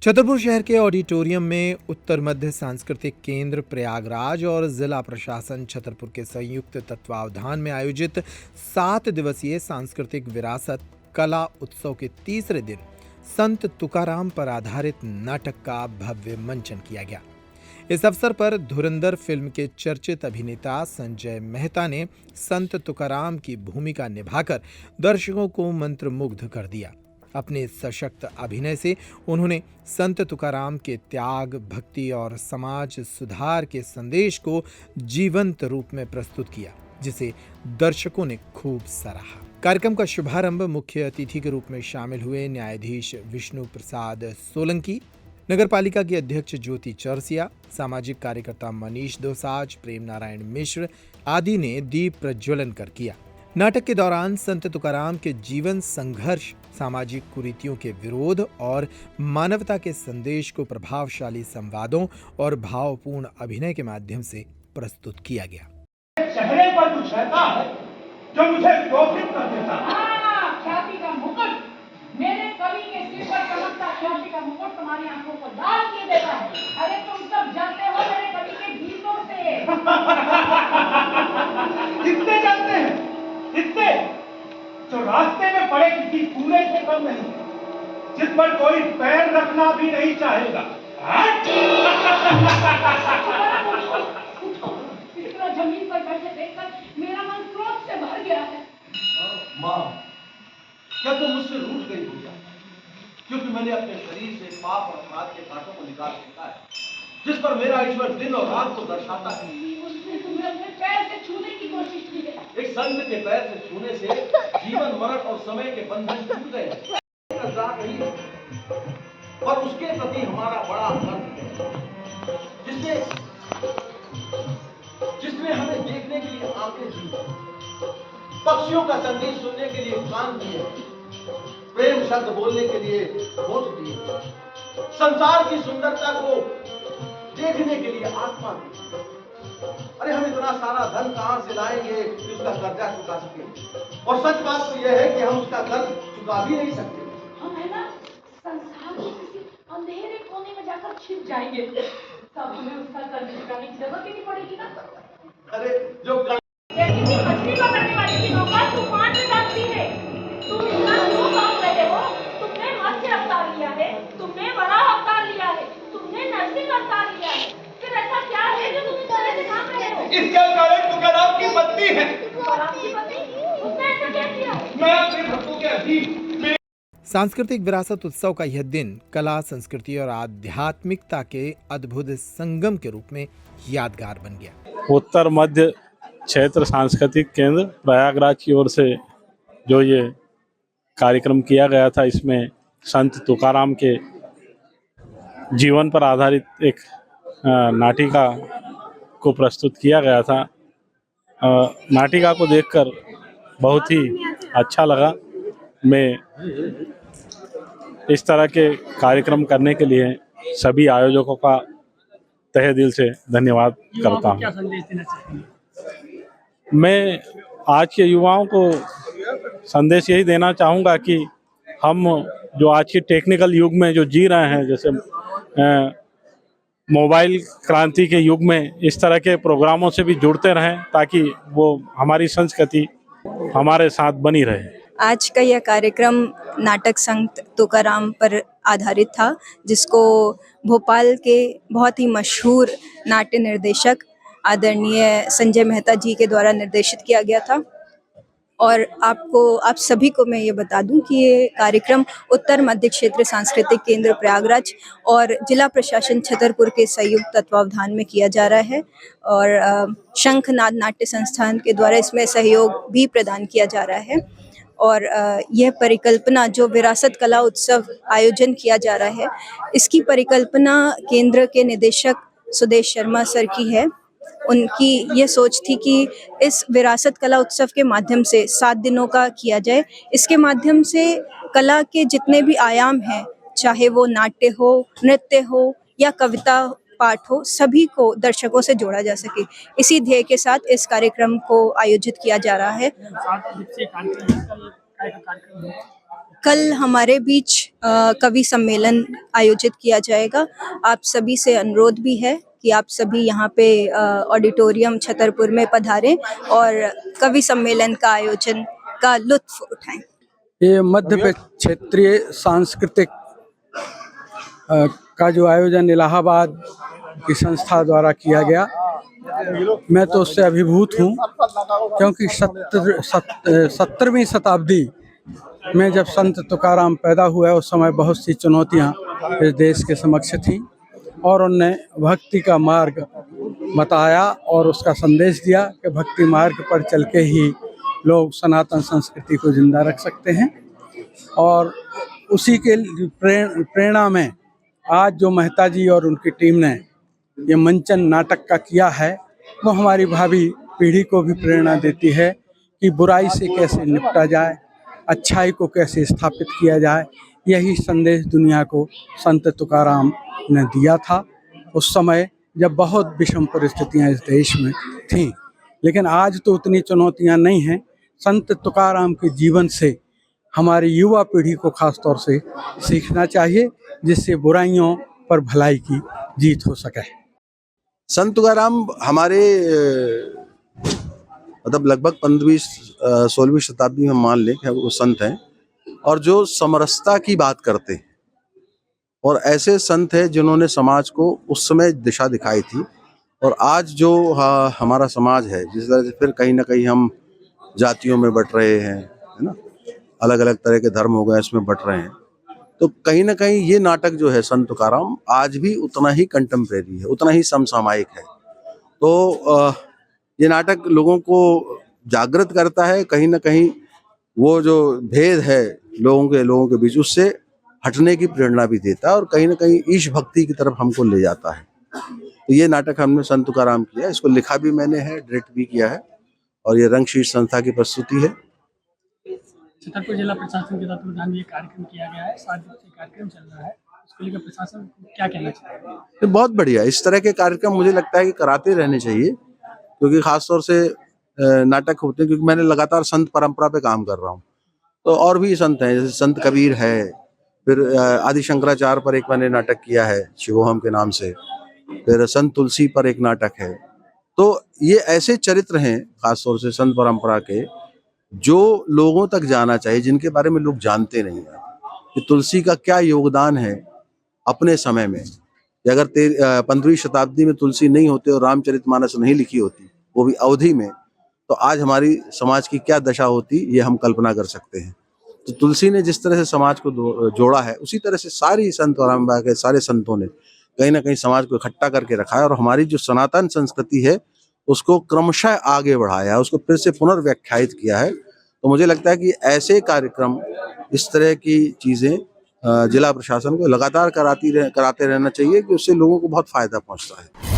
छतरपुर शहर के ऑडिटोरियम में उत्तर मध्य सांस्कृतिक केंद्र प्रयागराज और जिला प्रशासन छतरपुर के संयुक्त तत्वावधान में आयोजित 7 दिवसीय सांस्कृतिक विरासत कला उत्सव के तीसरे दिन संत तुकाराम पर आधारित नाटक का भव्य मंचन किया गया। इस अवसर पर धुरंधर फिल्म के चर्चित अभिनेता संजय मेहता ने संत तुकाराम की भूमिका निभाकर दर्शकों को मंत्रमुग्ध कर दिया। अपने सशक्त अभिनय से उन्होंने संत तुकाराम के त्याग, भक्ति और समाज सुधार के संदेश को जीवंत रूप में प्रस्तुत किया, जिसे दर्शकों ने खूब सराहा। कार्यक्रम का शुभारंभ मुख्य अतिथि के रूप में शामिल हुए न्यायाधीश विष्णु प्रसाद सोलंकी, नगर पालिका की अध्यक्ष ज्योति चौरसिया, सामाजिक कार्यकर्ता मनीष दोसांझ, प्रेम नारायण मिश्र आदि ने दीप प्रज्वलन कर किया। नाटक के दौरान संत तुकाराम के जीवन संघर्ष, सामाजिक कुरीतियों के विरोध और मानवता के संदेश को प्रभावशाली संवादों और भावपूर्ण अभिनय के माध्यम से प्रस्तुत किया गया। चेहरे पर कुछ रहता है जो मुझे शोभित कर देता है। ख्याति का मुकुट, मेरे कवि के सिर पर चमकता ख्याति का मुकुट तुम्हारी आंखों को लाल किए देता है। अरे तुम सब जानते हो मेरे कवि के गीतों से। कितने जानते हैं? इतने जो रास्ते में पड़े किसी कूड़े से कम नहीं, जिस पर कोई पैर रखना भी नहीं चाहेगा। इतना जमीन पर बैठे देखकर मेरा मन क्रोध से भर गया है। माँ, क्या तुम मुझसे रूठ गई हो क्या? क्योंकि मैंने अपने शरीर से पाप और अपराध के कांटों को निकाल फेंका है, जिस पर मेरा ईश्वर दिन और रात को दर्शाता है। उसने तुम्हें अपने पैर से छूने की कोशिश की है। एक संत के पैर से छूने से जीवन, मरण और समय के बंधन टूट गए हैं। नहीं, और उसके प्रति हमारा बड़ा फर्ज है, जिसने हमें देखने के लिए आंखें दी, पक्षियों का संगीत सुनने के लिए कान दिए, प्रेम शब्द बोलने के लिए होठ दिए, संसार की सुंदरता को देखने के लिए आत्मा दी। अरे हम इतना सारा धन कहां से लाएंगे कि उसका कर्जा चुका सके? और सच बात तो यह है कि हम उसका कर्ज चुका भी नहीं सकते। हम है ना संसार के किसी अंधेरे कोने में जाकर छिप जाएंगे, तब हमें उसका कर्ज चुकाने की जरूरत ही नहीं पड़ेगी ना। अरे जो किसी मछली पकड़ने वाले की नौका तूफान में डालती है। तुम इतना क्यों काम रहे हो? तुमने मत्स्य अवतार लिया है, तुमने वराह अवतार लिया है, तुमने नरसिंह अवतार लिया है, फिर ऐसा क्या है जो तुम इस तरह से काम रहे हो? इसका कारण तुकाराम की पत्नी है। तुकाराम की पत्नी? उसने ऐसा क्या किया? मैं अपने भक्तों के अधीन। सांस्कृतिक विरासत उत्सव का यह दिन कला, संस्कृति और आध्यात्मिकता के अद्भुत संगम के रूप में यादगार बन गया। उत्तर मध्य क्षेत्र सांस्कृतिक केंद्र प्रयागराज की ओर से जो ये कार्यक्रम किया गया था, इसमें संत तुकाराम के जीवन पर आधारित एक नाटिका को प्रस्तुत किया गया था। नाटिका को देखकर बहुत ही अच्छा लगा। मैं इस तरह के कार्यक्रम करने के लिए सभी आयोजकों का तहे दिल से धन्यवाद करता हूँ। क्या संदेश देना चाहेंगे? मैं आज के युवाओं को संदेश यही देना चाहूँगा कि हम जो आज के टेक्निकल युग में जो जी रहे हैं, जैसे मोबाइल क्रांति के युग में, इस तरह के प्रोग्रामों से भी जुड़ते रहें ताकि वो हमारी संस्कृति हमारे साथ बनी रहे। आज का यह कार्यक्रम नाटक संत तुकाराम पर आधारित था, जिसको भोपाल के बहुत ही मशहूर नाट्य निर्देशक आदरणीय संजय मेहता जी के द्वारा निर्देशित किया गया था। और आप सभी को मैं ये बता दूं कि ये कार्यक्रम उत्तर मध्य क्षेत्र सांस्कृतिक केंद्र प्रयागराज और जिला प्रशासन छतरपुर के संयुक्त तत्वावधान में किया जा रहा है। और शंखनाद नाट्य संस्थान के द्वारा इसमें सहयोग भी प्रदान किया जा रहा है। और यह परिकल्पना जो विरासत कला उत्सव आयोजन किया जा रहा है, इसकी परिकल्पना केंद्र के निदेशक सुदेश शर्मा सर की है। उनकी ये सोच थी कि इस विरासत कला उत्सव के माध्यम से 7 दिनों का किया जाए। इसके माध्यम से कला के जितने भी आयाम हैं, चाहे वो नाट्य हो, नृत्य हो या कविता पाठ हो, सभी को दर्शकों से जोड़ा जा सके। इसी ध्येय के साथ इस कार्यक्रम को आयोजित किया जा रहा है। कल हमारे बीच कवि सम्मेलन आयोजित किया जाएगा। आप सभी से अनुरोध भी है कि आप सभी यहाँ पे ऑडिटोरियम छतरपुर में पधारें और कवि सम्मेलन का आयोजन का लुत्फ उठाएं। ये मध्य क्षेत्रीय सांस्कृतिक का जो आयोजन इलाहाबाद की संस्था द्वारा किया गया, मैं तो उससे अभिभूत हूँ, क्योंकि 17वीं शताब्दी में जब संत तुकाराम पैदा हुए उस समय बहुत सी चुनौतियाँ इस देश के समक्ष थीं और उनने भक्ति का मार्ग बताया और उसका संदेश दिया कि भक्ति मार्ग पर चल के ही लोग सनातन संस्कृति को जिंदा रख सकते हैं। और उसी के प्रेरणा में आज जो मेहता जी और उनकी टीम ने ये मंचन नाटक का किया है, वो हमारी भावी पीढ़ी को भी प्रेरणा देती है कि बुराई से कैसे निपटा जाए, अच्छाई को कैसे स्थापित किया जाए। यही संदेश दुनिया को संत तुकाराम ने दिया था उस समय जब बहुत विषम परिस्थितियां इस देश में थीं। लेकिन आज तो उतनी चुनौतियां नहीं हैं। संत तुकाराम के जीवन से हमारी युवा पीढ़ी को खास तौर से सीखना चाहिए, जिससे बुराइयों पर भलाई की जीत हो सके। संत तुकाराम हमारे मतलब लगभग 15वीं-16वीं शताब्दी में मान लें कि वो संत हैं और जो समरसता की बात करते हैं, और ऐसे संत हैं जिन्होंने समाज को उस समय दिशा दिखाई थी। और आज जो हमारा समाज है, जिस तरह से फिर कहीं ना कहीं हम जातियों में बट रहे हैं, है ना, अलग अलग तरह के धर्म हो गए, इसमें बट रहे हैं, तो कहीं ना कहीं ये नाटक जो है संत तुकाराम आज भी उतना ही कंटेम्प्रेरी है, उतना ही समसामयिक है। तो ये नाटक लोगों को जागृत करता है, कहीं ना कहीं वो जो भेद है लोगों के बीच, उससे हटने की प्रेरणा भी देता है और कहीं ना कहीं ईश भक्ति की तरफ हमको ले जाता है। तो ये नाटक हमने संत तुकाराम किया, इसको लिखा भी मैंने है, डायरेक्ट भी किया है, और ये रंगशीर्ष संस्था की प्रस्तुति है। छतरपुर जिला प्रशासन के तत्वावधान में ये कार्यक्रम किया गया है, 7 दिवसीय कार्यक्रम चल रहा है, उसको लेकर प्रशासन क्या कहना चाहिए? तो बहुत बढ़िया, इस तरह के कार्यक्रम मुझे लगता है कि कराते रहने चाहिए, क्योंकि खासतौर से नाटक होते हैं, क्योंकि मैंने लगातार संत परंपरा पे काम कर रहा हूँ। तो और भी संत हैं, जैसे संत कबीर है, फिर आदि शंकराचार्य पर एक मैंने नाटक किया है शिवोहम के नाम से, फिर संत तुलसी पर एक नाटक है। तो ये ऐसे चरित्र हैं खासतौर से संत परंपरा के, जो लोगों तक जाना चाहिए, जिनके बारे में लोग जानते नहीं हैं कि तुलसी का क्या योगदान है अपने समय में। अगर 15वीं शताब्दी में तुलसी नहीं होते और रामचरितमानस नहीं लिखी होती, वो भी अवधि में, तो आज हमारी समाज की क्या दशा होती, ये हम कल्पना कर सकते हैं। तो तुलसी ने जिस तरह से समाज को जोड़ा है, उसी तरह से सारी संत परंपरा के सारे संतों ने कहीं ना कहीं समाज को इकट्ठा करके रखा है और हमारी जो सनातन संस्कृति है उसको क्रमशः आगे बढ़ाया है, उसको फिर से पुनर्व्याख्यायित किया है। तो मुझे लगता है कि ऐसे कार्यक्रम, इस तरह की चीजें जिला प्रशासन को लगातार कराते रहना चाहिए, कि उससे लोगों को बहुत फायदा पहुंचता है।